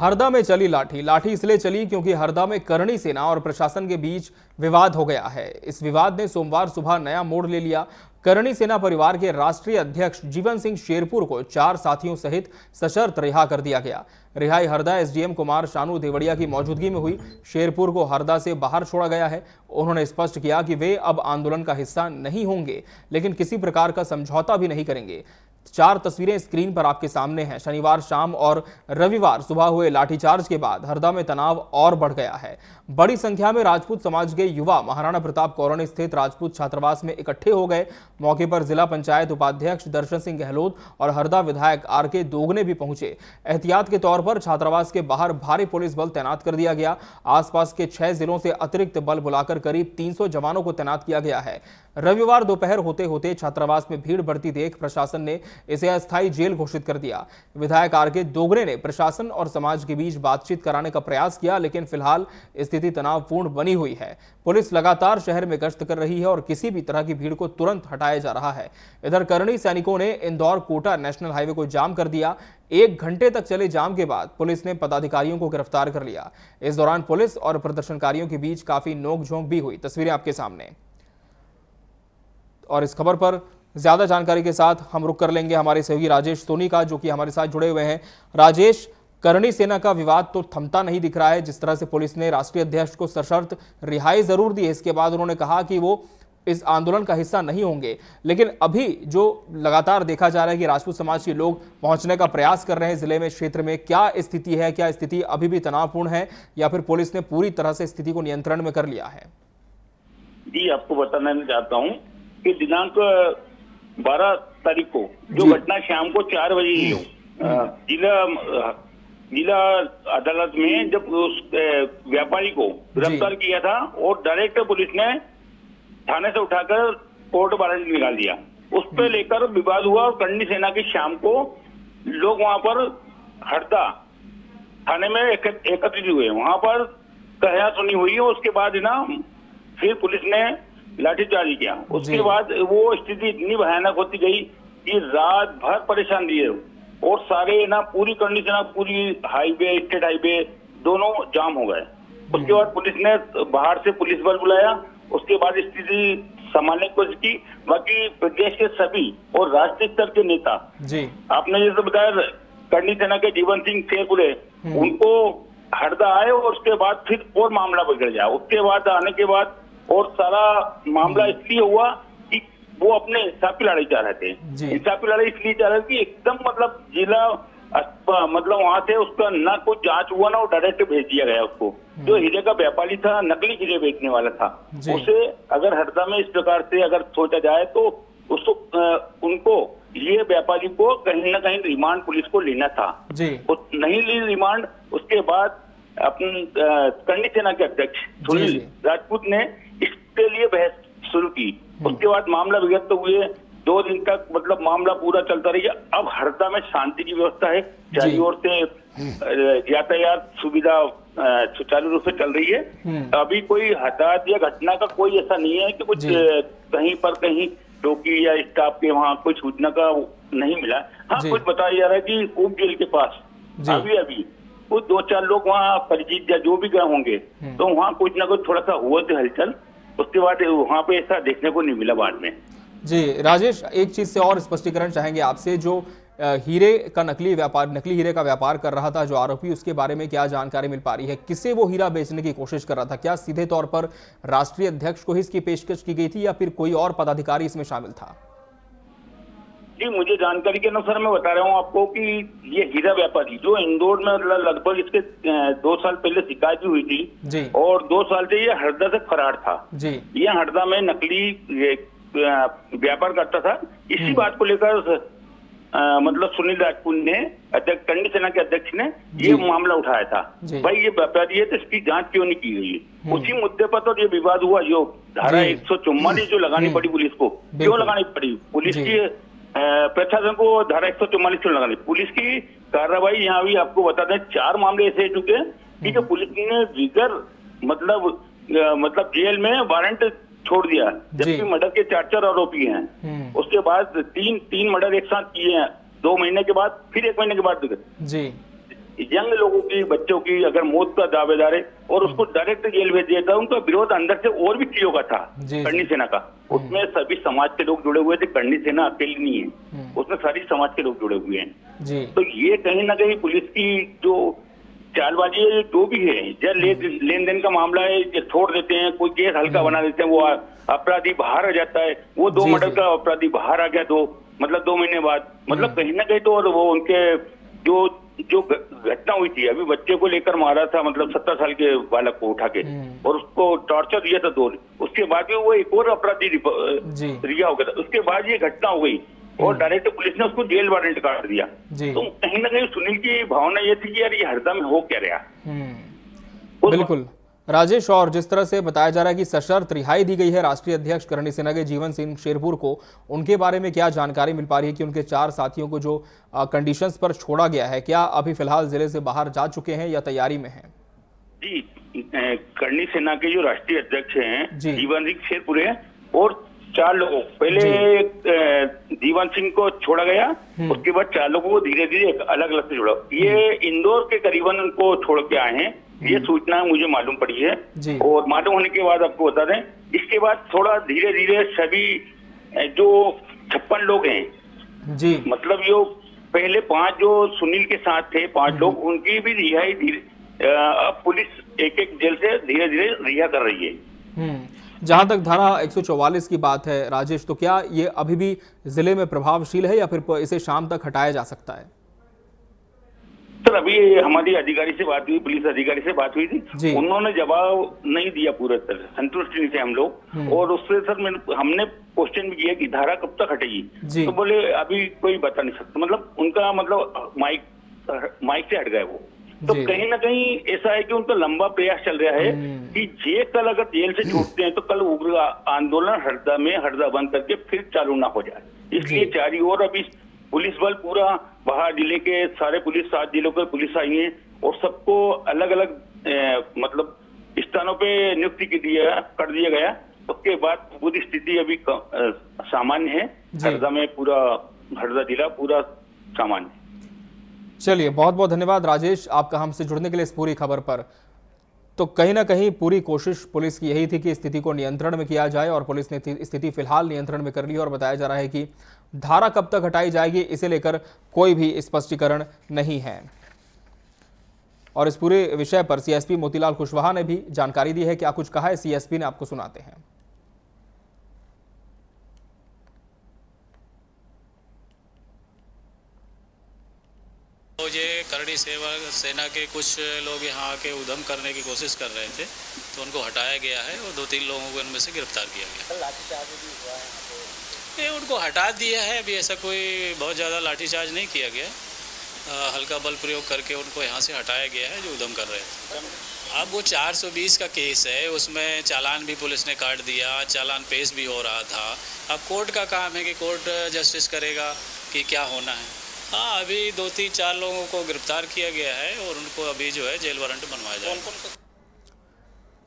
हरदा में चली लाठी। लाठी इसलिए चली क्योंकि हरदा में करणी सेना और प्रशासन के बीच विवाद हो गया है। इस विवाद ने सोमवार सुबह नया मोड़ ले लिया। करणी सेना परिवार के राष्ट्रीय अध्यक्ष जीवन सिंह शेरपुर को 4 साथियों सहित सशर्त रिहा कर दिया गया। रिहाई हरदा एसडीएम कुमार शानू देवड़िया की मौजूदगी में हुई। शेरपुर को हरदा से बाहर छोड़ा गया है। उन्होंने स्पष्ट किया कि वे अब आंदोलन का हिस्सा नहीं होंगे, लेकिन किसी प्रकार का समझौता भी नहीं करेंगे। 4 तस्वीरें स्क्रीन पर आपके सामने हैं। शनिवार शाम और रविवार सुबह हुए लाठीचार्ज के बाद हरदा में तनाव और बढ़ गया है। बड़ी संख्या में राजपूत समाज के युवा महाराणा प्रताप कॉलोनी स्थित राजपूत छात्रावास में इकट्ठे हो गए। मौके पर जिला पंचायत उपाध्यक्ष दर्शन सिंह गहलोत और हरदा विधायक आरके दोगने भी पहुंचे। एहतियात के तौर पर छात्रावास के बाहर भारी पुलिस बल तैनात कर दिया गया। आसपास के 6 जिलों से अतिरिक्त बल बुलाकर करीब 300 जवानों को तैनात किया गया है। रविवार दोपहर होते होते छात्रावास में भीड़ बढ़ती देख प्रशासन ने इसे अस्थायी जेल घोषित कर दिया। विधायक आरके दोगने ने प्रशासन और समाज के बीच बातचीत कराने का प्रयास किया, लेकिन फिलहाल स्थिति तनावपूर्ण बनी हुई है। पुलिस लगातार शहर में गश्त कर रही है और किसी भी तरह की भीड़ को तुरंत हटाया जा रहा है। इधर करणी सैनिकों ने इंदौर कोटा नेशनल हाईवे को जाम कर दिया। 1 घंटे तक चले जाम के बाद पुलिस ने पदाधिकारियों को गिरफ्तार कर लिया। इस दौरान पुलिस और प्रदर्शनकारियों के बीच काफी नोकझोंक भी हुई। तस्वीरें आपके सामने। और इस खबर पर ज्यादा जानकारी के साथ हम रुक कर लेंगे हमारे सहयोगी राजेश सोनी का, जो कि हमारे साथ जुड़े हुए हैं। राजेश, करणी सेना का विवाद तो थमता नहीं दिख रहा है। जिस तरह से पुलिस ने राष्ट्रीय अध्यक्ष को सशर्त रिहाई जरूर दी है, इसके बाद उन्होंने कहा कि वो इस आंदोलन का हिस्सा नहीं होंगे, लेकिन अभी जो लगातार देखा जा रहा है कि राजपूत समाज के लोग पहुंचने का प्रयास कर रहे हैं जिले में, क्षेत्र में, क्या स्थिति है? क्या स्थिति अभी भी तनावपूर्ण है या फिर पुलिस ने पूरी तरह से स्थिति को नियंत्रण में कर लिया है? जी, आपको बताना चाहता हूँ कि दिनांक 12 तारीख को जो घटना शाम को 4 बजे ही जिला अदालत में जब उस व्यापारी को गिरफ्तार किया था और डायरेक्ट पुलिस ने थाने से उठाकर कोर्ट वारंट निकाल दिया, उस पर लेकर विवाद हुआ और करणी सेना की शाम को लोग वहां पर हरदा थाने में एकत्रित हुए। वहां पर कहा सुनी हुई और उसके बाद ना फिर पुलिस ने लाठीचार्ज किया। उसके बाद वो स्थिति इतनी भयानक होती गई कि रात भर परेशान रही और सारे ना पूरी करणी सेना, पूरी हाईवे, स्टेट हाईवे दोनों जाम हो गए। उसके बाद पुलिस ने बाहर से पुलिस बल बुलाया। उसके बाद स्थिति संभालने की कोशिश की। बाकी प्रदेश के सभी और राष्ट्रीय स्तर के नेता, जी आपने जैसे बताया करणी सेना के जीवन सिंह शेरपुर, उनको हरदा आए और उसके बाद फिर और मामला बिगड़ गया। उसके बाद आने के बाद और सारा मामला इसलिए हुआ कि वो अपने हिसाब की लड़ाई चाह रहे थे। हिसाब की लड़ाई इसलिए चाह रहे थे कि एकदम मतलब जिला मतलब वहां से उसका ना कुछ जांच हुआ ना, वो डायरेक्ट भेज दिया गया उसको। जो हीरे का व्यापारी था, नकली हीरे बेचने वाला था, उसे अगर हरदा में इस प्रकार से अगर सोचा जाए तो उसको उनको ये व्यापारी को कहीं ना कहीं रिमांड पुलिस को लेना था। नहीं ली रिमांड। उसके बाद अपनी करणी सेना के अध्यक्ष सुनील राजपूत ने इसके लिए बहस शुरू की। उसके बाद मामला विगत हुए 2 दिन तक मतलब मामला पूरा चलता रहा। अब हरदा में शांति की व्यवस्था है, चारों ओर से यातायात सुविधा सुचारू रूप से चल रही है। अभी कोई हताहत या घटना का कोई ऐसा नहीं है कि कुछ कहीं पर कहीं चौकी या स्टाफ के वहाँ कोई सूचना का नहीं मिला। हाँ, कुछ बताया जा रहा है कि उप जेल के पास अभी कुछ 2-4 लोग वहाँ परिचित या जो भी गए होंगे, तो वहाँ कुछ ना कुछ थोड़ा सा हुआ थे हलचल। उसके बाद वहाँ पे ऐसा देखने को नहीं मिला बाद में। जी राजेश, एक चीज से और स्पष्टीकरण चाहेंगे आपसे। जो हीरे का नकली हीरे का व्यापार कर रहा था जो आरोपी, उसके बारे में क्या जानकारी मिल पा रही है? किसे वो हीरा बेचने की कोशिश कर रहा था? क्या सीधे तौर पर राष्ट्रीय अध्यक्ष को ही इसकी पेशकश की गई थी या फिर कोई और पदाधिकारी इसमें शामिल था? जी, मुझे जानकारी के अनुसार मैं बता रहा हूँ आपको कि ये हीरा व्यापारी जो इंदौर में लगभग इसके 2 साल पहले शिकायत भी हुई थी और 2 साल से ये हरदा से फरार था। ये हरदा में नकली व्यापार करता था। इसी बात को लेकर मतलब सुनील राजपूत ने, करणी सेना के अध्यक्ष ने ये मामला उठाया था। भाई ये व्यापारी है तो इसकी जांच क्यों नहीं की गई? उसी मुद्दे पर तो ये विवाद हुआ। जो धारा 144 जो लगानी पड़ी पुलिस को, क्यों लगानी पड़ी? पुलिस की प्रशासन को धारा 144 क्यों लगानी? पुलिस की कार्रवाई यहाँ भी आपको बता दें 4 मामले ऐसे चुके हैं कि जो पुलिस ने विगर मतलब जेल में वारंट छोड़ दिया, जबकि मर्डर के 4 आरोपी हैं। उसके बाद 3 मर्डर एक साथ किए हैं 2 महीने के बाद, फिर 1 महीने के बाद। यंग लोगों की, बच्चों की अगर मौत का दावेदार है और उसको डायरेक्ट जेल भेज दिया था। उनका विरोध अंदर से और भी चीजों का था जी, करणी जी। सेना का। उसमें सभी समाज के लोग जुड़े हुए थे, करणी सेना अकेली नहीं है, उसमें सारी समाज के लोग जुड़े हुए हैं। जी, तो ये कहीं ना कहीं पुलिस की जो चालबाजी है, जो भी है, या लेन देन का मामला है, ये छोड़ देते हैं, कोई केस हल्का बना देते हैं, वो अपराधी बाहर आ जाता है। वो 2 जी, मर्डर जी। का अपराधी बाहर आ गया, 2 महीने बाद। मतलब कहीं ना कहीं तो, और वो उनके जो जो घटना हुई थी, अभी बच्चे को लेकर मारा था, मतलब 17 साल के बालक को उठा के और उसको टॉर्चर दिया था 2। उसके बाद भी वो एक और अपराधी जी। रिहा हो गया था। उसके बाद ये घटना हो गई और डायरेक्ट पुलिस ने उसको जेल वारंट काट दिया। जी। तो कहीं ना कहीं सुनील की भावना ये थी कि यार ये हरदा में हो क्या रहा। उस बिल्कुल राजेश, और जिस तरह से बताया जा रहा है कि सशर्त रिहाई दी गई है राष्ट्रीय अध्यक्ष करणी सेना के जीवन सिंह शेरपुर को, उनके बारे में क्या जानकारी मिल पा रही है कि उनके 4 साथियों को जो कंडीशंस पर छोड़ा गया है, क्या अभी फिलहाल जिले से बाहर जा चुके हैं या तैयारी में हैं? जी, करणी सेना के जो राष्ट्रीय अध्यक्ष हैं जी। जीवन सिंह शेरपुर है और 4 लोगों, पहले जीवन सिंह को छोड़ा गया, उसके बाद 4 लोगों को धीरे धीरे अलग अलग से जोड़ा। ये इंदौर के करीबन उनको छोड़ के आए हैं, ये सूचना मुझे मालूम पड़ी है। जी। और मालूम होने के बाद आपको बता दें, इसके बाद थोड़ा धीरे धीरे सभी जो 56 लोग हैं, जी, मतलब जो पहले 5 जो सुनील के साथ थे 5 लोग, उनकी भी रिहाई धीरे, अब पुलिस एक एक जेल से धीरे धीरे रिहा कर रही है। जहां तक धारा 144 की बात है राजेश, तो क्या ये अभी भी जिले में प्रभावशील है या फिर इसे शाम तक हटाया जा सकता है? सर, अभी हमारी अधिकारी से बात हुई, पुलिस अधिकारी से बात हुई जी। थी, उन्होंने जवाब नहीं दिया, पूरे तरह संतुष्ट नहीं थे हम लोग। और उससे सर हमने क्वेश्चन भी किया कि धारा कब तक हटेगी, जी। तो बोले अभी कोई बता नहीं सकता। मतलब उनका मतलब माइक से हट गए वो। तो जी। कहीं ना कहीं ऐसा है कि उनका लंबा प्रयास चल रहा है कि ये कल अगर जेल से छूटते हैं तो कल उग्र आंदोलन हरदा बंद करके फिर चालू ना हो जाए। इसलिए चारी ओर अभी पुलिस बल पूरा, बाहर जिले के सारे पुलिस, 7 जिलों के पुलिस आई है और सबको अलग अलग मतलब स्थानों पे नियुक्ति कर दिया गया। उसके बाद पूरी स्थिति अभी सामान्य है। हरदा में पूरा, हरदा जिला पूरा सामान्य है। चलिए, बहुत बहुत धन्यवाद राजेश आपका हमसे जुड़ने के लिए इस पूरी खबर पर। तो कहीं ना कहीं पूरी कोशिश पुलिस की यही थी कि स्थिति को नियंत्रण में किया जाए और पुलिस ने स्थिति फिलहाल नियंत्रण में कर ली और बताया जा रहा है कि धारा कब तक हटाई जाएगी इसे लेकर कोई भी स्पष्टीकरण नहीं है। और इस पूरे विषय पर सीएसपी मोतीलाल कुशवाहा ने भी जानकारी दी है। क्या कुछ कहा है सीएसपी ने, आपको सुनाते हैं। तो ये करणी सेना के कुछ लोग यहाँ आके उधम करने की कोशिश कर रहे थे, तो उनको हटाया गया है और 2-3 लोगों को इनमें से गिरफ्तार किया गया। लाठीचार्ज भी हुआ है यहाँ पे? उनको हटा दिया है, अभी ऐसा कोई बहुत ज़्यादा लाठीचार्ज नहीं किया गया। हल्का बल प्रयोग करके उनको यहाँ से हटाया गया है जो उधम कर रहे थे। अब वो 420 का केस है, उसमें चालान भी पुलिस ने काट दिया, चालान पेश भी हो रहा था। अब कोर्ट का काम है कि कोर्ट जस्टिस करेगा कि क्या होना है। हाँ, अभी 2-3-4 लोगों को गिरफ्तार किया गया है और उनको अभी जो है जेल वारंट बनवाया जाएगा।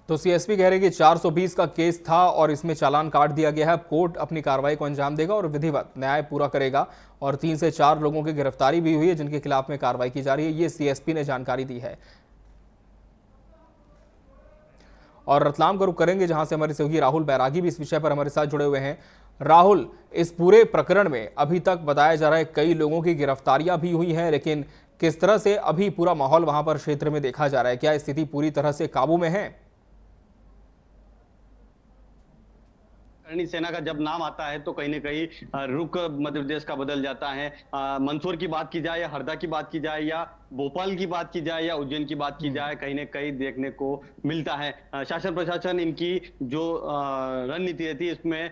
तो सीएसपी कह रहे हैं कि 420 का केस था और इसमें चालान काट दिया गया है। अब कोर्ट अपनी कार्रवाई को अंजाम देगा और विधिवत न्याय पूरा करेगा। और 3 से 4 लोगों की गिरफ्तारी भी हुई है जिनके खिलाफ में कार्रवाई की जा रही है, ये सीएसपी ने जानकारी दी है। और रतलाम का रुख करेंगे जहां से हमारे सहयोगी राहुल बैरागी भी इस विषय पर हमारे साथ जुड़े हुए हैं। राहुल, इस पूरे प्रकरण में अभी तक बताया जा रहा है कई लोगों की गिरफ्तारियां भी हुई हैं, लेकिन किस तरह से अभी पूरा माहौल वहां पर क्षेत्र में देखा जा रहा है? क्या स्थिति पूरी तरह से काबू में है? करणी सेना का जब नाम आता है तो कहीं ना कहीं रुख मध्य प्रदेश का बदल जाता है। मंदसौर की बात की जाए या हरदा की बात की जाए या भोपाल की बात की जाए या उज्जैन की बात की जाए, कहीं ना कहीं देखने को मिलता है शासन प्रशासन इनकी जो रणनीति रहती है इसमें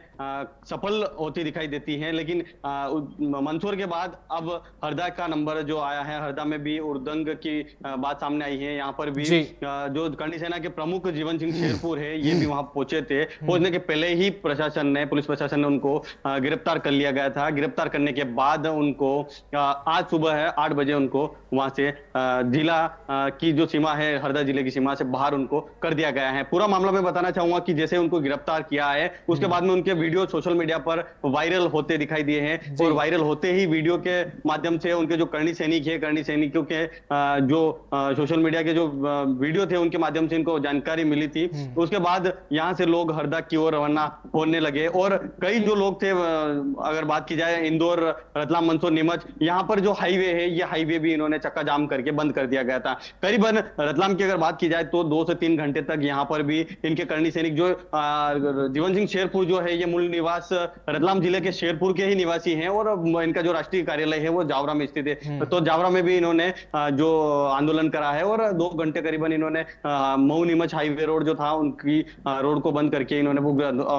सफल होती दिखाई देती है। लेकिन मंदसौर के बाद अब हरदा का नंबर जो आया है, हरदा में भी उर्दंग की बात सामने आई है। यहाँ पर भी जो करणी सेना के प्रमुख जीवन सिंह शेरपुर है, ये भी वहां पहुंचे थे। पहुंचने के पहले ही पुलिस प्रशासन ने उनको गिरफ्तार कर लिया गया था। गिरफ्तार करने के बाद उनको आज सुबह 8 बजे उनको वहां से जिला की जो सीमा है, हरदा जिले की सीमा से बाहर उनको कर दिया गया है। पूरा मामला मैं बताना चाहूंगा कि जैसे उनको गिरफ्तार किया है उसके बाद में उनके वीडियो सोशल मीडिया पर वायरल होते दिखाई दिए हैं और वायरल होते ही वीडियो के माध्यम से उनके जो करणी सैनिक है, करणी सैनिकों के जो सोशल मीडिया के जो वीडियो थे उनके माध्यम से इनको जानकारी मिली थी। उसके बाद यहाँ से लोग हरदा की ओर रवाना होने लगे और कई जो लोग थे, अगर बात की जाए इंदौर, रतलाम, मंदसौर, नीमच, यहाँ पर जो हाईवे है ये हाईवे भी इन्होंने चक्का जाम करके बंद कर दिया गया था। करीबन रतलाम की अगर बात की जाए तो 2 से 3 घंटे तक यहाँ पर भी इनके करणी सैनिक जो जीवन सिंह शेरपुर जो है ये मूल निवास रतलाम जिले के शेरपुर के ही निवासी हैं और इनका जो राष्ट्रीय कार्यालय है वो जावरा में स्थित है। तो जावरा में भी इन्होंने जो आंदोलन करा है और 2 घंटे करीबन इन्होंने मऊ नीमच हाईवे रोड जो था उनकी रोड को बंद करके इन्होंने वो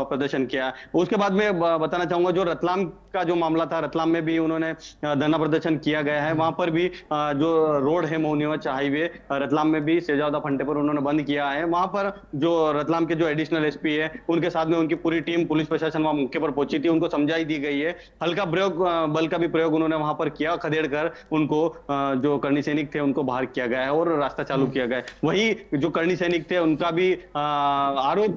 प्रदर्शन किया। उसके बाद में बताना चाहूंगा जो रतलाम का जो मामला था, रतलाम में भी उन्होंने धरना प्रदर्शन किया गया है। वहां पर भी जो रोड है मऊ नीमच हाईवे रतलाम में भी शेजावदा फंटे पर उन्होंने बंद किया है। वहां पर जो रतलाम के जो एडिशनल एसपी है उनके साथ में उनकी पूरी टीम, पुलिस प्रशासन वहां मौके पर पहुंची थी, उनको समझाई दी गई है। हल्का बल का भी प्रयोग उन्होंने वहां पर किया, खदेड़ कर उनको जो करणी सैनिक थे उनको बाहर किया गया है और रास्ता चालू किया गया है। वहीं जो करणी सैनिक थे उनका भी आरोप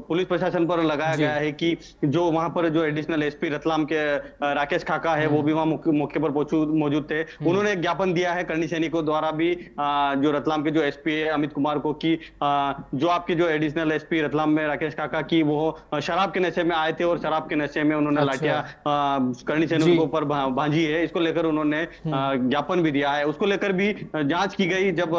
पुलिस प्रशासन पर लगाया गया है कि जो वहां पर जो एडिशनल एसपी रतलाम के राकेश खाका है वो भी वहां मौके पर मौजूद थे। उन्होंने एक ज्ञापन दिया है करणी सैनिकों द्वारा भी जो रतलाम के जो एसपी है अमित कुमार को कि जो आपके जो एडिशनल एसपी रतलाम में राकेश काका की वो शराब के नशे में आए थे और शराब के नशे में उन्होंने लाठियां करणी सैनिकों पर भांजी है। इसको लेकर उन्होंने ज्ञापन भी दिया है। उसको लेकर भी जांच की गई। जब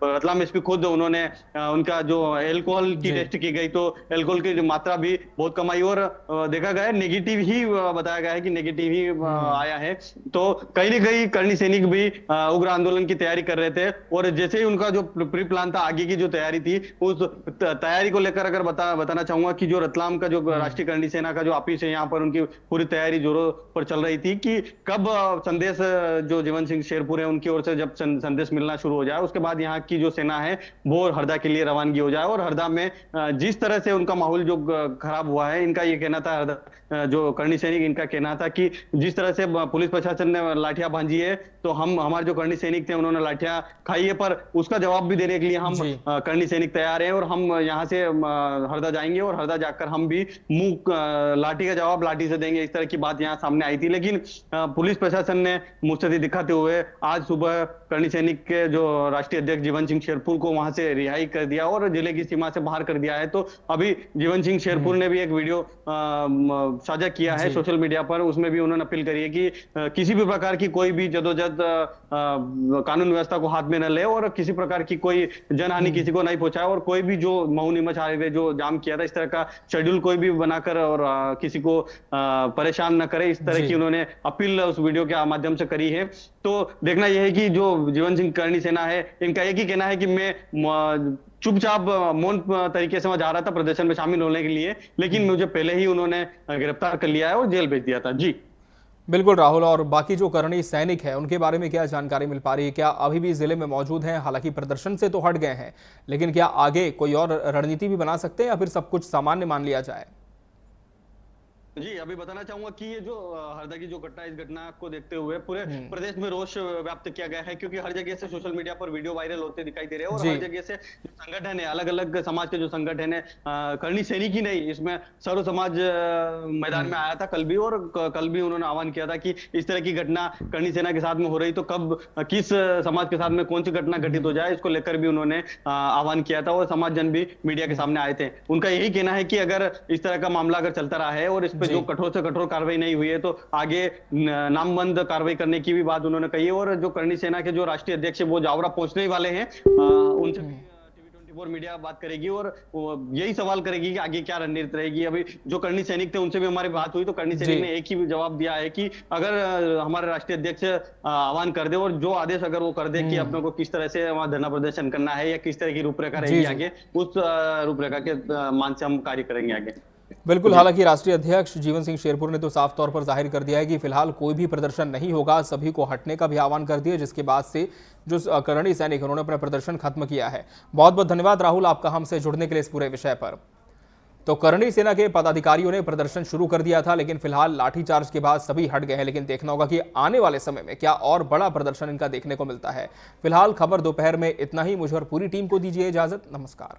रतलाम एसपी खुद उन्होंने उनका जो एल्कोहल की टेस्ट की गई तो एल्कोहल की जो मात्रा भी बहुत कम आई और देखा गया नेगेटिव ही बताया गया है कि नेगेटिव ही आया है। तो कहीं ना कहीं करणी सैनिक भी उग्र आंदोलन की तैयारी कर रहे थे और जैसे ही उनका जो प्री प्लान था, आगे की जो तैयारी थी, उस तैयारी को लेकर अगर बताना चाहूंगा कि जो रतलाम का जो राष्ट्रीय करणी सेना का जो ऑफिस है यहाँ पर उनकी पूरी तैयारी जोरों पर चल रही थी कि कब संदेश जो जीवन सिंह शेरपुर है उनकी ओर से जब संदेश मिलना शुरू हो जाए उसके बाद यहाँ की जो सेना है वो हरदा के लिए रवानगी हो जाए। और हरदा में जिस तरह से उनका माहौल जो खराब हुआ है, इनका ये कहना था, जो करणी सैनिक इनका कहना था कि जिस तरह से पुलिस प्रशासन ने लाठियां भांजी है तो हमारे जो करणी सैनिक थे उन्होंने लाठियां खाई है, पर उसका जवाब भी देने के लिए हम करणी सैनिक तैयार हैं और हम यहाँ से हरदा जाएंगे और हरदा जाकर हम भी मुंह लाठी का जवाब लाठी से देंगे। इस तरह की बात यहाँ सामने आई थी, लेकिन पुलिस प्रशासन ने मुस्तैदी दिखाते हुए आज सुबह करणी सैनिक के जो राष्ट्रीय अध्यक्ष जीवन सिंह शेरपुर को वहां से रिहाई कर दिया और जिले की सीमा से बाहर कर दिया है। तो अभी जीवन सिंह शेरपुर ने भी एक वीडियो साझा किया है सोशल मीडिया पर। उसमें भी उन्होंने अपील करी है कि किसी भी प्रकार की कोई भी जदोजहद कानून व्यवस्था को हाथ में न ले और किसी प्रकार की कोई जनहानि किसी को नहीं पहुंचाए और कोई भी जो मऊ नीमच हाईवे जो जाम किया था इस तरह का शेड्यूल कोई भी बनाकर और किसी को परेशान न करे, इस तरह की उन्होंने अपील उस वीडियो के माध्यम से करी है। तो देखना यह है कि जो जीवन सिंह करणी सेना है इनका एक ही कहना है कि मैं चुपचाप मौन तरीके से वहां जा रहा था प्रदर्शन में शामिल होने के लिए, लेकिन मुझे पहले ही उन्होंने गिरफ्तार कर लिया है और जेल भेज दिया था। जी बिल्कुल राहुल, और बाकी जो करणी सैनिक है उनके बारे में क्या जानकारी मिल पा रही है? क्या अभी भी जिले में मौजूद हैं? हालांकि प्रदर्शन से तो हट गए हैं, लेकिन क्या आगे कोई और रणनीति भी बना सकते हैं या फिर सब कुछ सामान्य मान लिया जाए? जी अभी बताना चाहूंगा कि ये जो हरदा की जो घटना, इस घटना को देखते हुए पूरे प्रदेश में रोष व्याप्त किया गया है, क्योंकि हर जगह से सोशल मीडिया पर वीडियो वायरल होते दिखाई दे रहे हैं और हर जगह से जो संगठन है, अलग अलग समाज के जो संगठन है, करणी सैनिक ही नहीं, इसमें सर्व समाज मैदान में आया था कल भी, और कल भी उन्होंने आह्वान किया था कि इस तरह की घटना करणी सेना के साथ में हो रही तो कब किस समाज के साथ में कौन सी घटना घटित हो जाए, इसको लेकर भी उन्होंने आह्वान किया था और समाज जन भी मीडिया के सामने आए थे। उनका यही कहना है कि अगर इस तरह का मामला अगर चलता रहा है और इस जो कठोर से कठोर कार्रवाई नहीं हुई है तो आगे नामबंद कार्रवाई करने की भी बात उन्होंने कही है। और जो करणी सेना के जो राष्ट्रीय अध्यक्ष है वो जावरा पहुंचने वाले हैं, उनसे टीवी24 मीडिया बात करेगी और यही सवाल करेगी कि आगे क्या रणनीति रहेगी। अभी जो करणी सैनिक थे उनसे भी हमारी बात हुई तो करणी सैनिक ने एक ही जवाब दिया है कि अगर हमारे राष्ट्रीय अध्यक्ष आह्वान कर दे और जो आदेश अगर वो कर दे कि अपने को किस तरह से वहां धरना प्रदर्शन करना है या किस तरह की रूपरेखा रहेगी आगे, उस रूपरेखा के मान से हम कार्य करेंगे आगे। बिल्कुल, हालांकि राष्ट्रीय अध्यक्ष जीवन सिंह शेरपुर ने तो साफ तौर पर जाहिर कर दिया है कि फिलहाल कोई भी प्रदर्शन नहीं होगा, सभी को हटने का भी आह्वान कर दिया, जिसके बाद से जो करणी सैनिक उन्होंने अपना प्रदर्शन खत्म किया है। बहुत बहुत धन्यवाद राहुल आपका हमसे जुड़ने के लिए इस पूरे विषय पर। तो करणी सेना के पदाधिकारियों ने प्रदर्शन शुरू कर दिया था, लेकिन फिलहाल लाठीचार्ज के बाद सभी हट गए हैं। लेकिन देखना होगा कि आने वाले समय में क्या और बड़ा प्रदर्शन इनका देखने को मिलता है। फिलहाल खबर दोपहर में इतना ही। मुझे और पूरी टीम को दीजिए इजाजत। नमस्कार।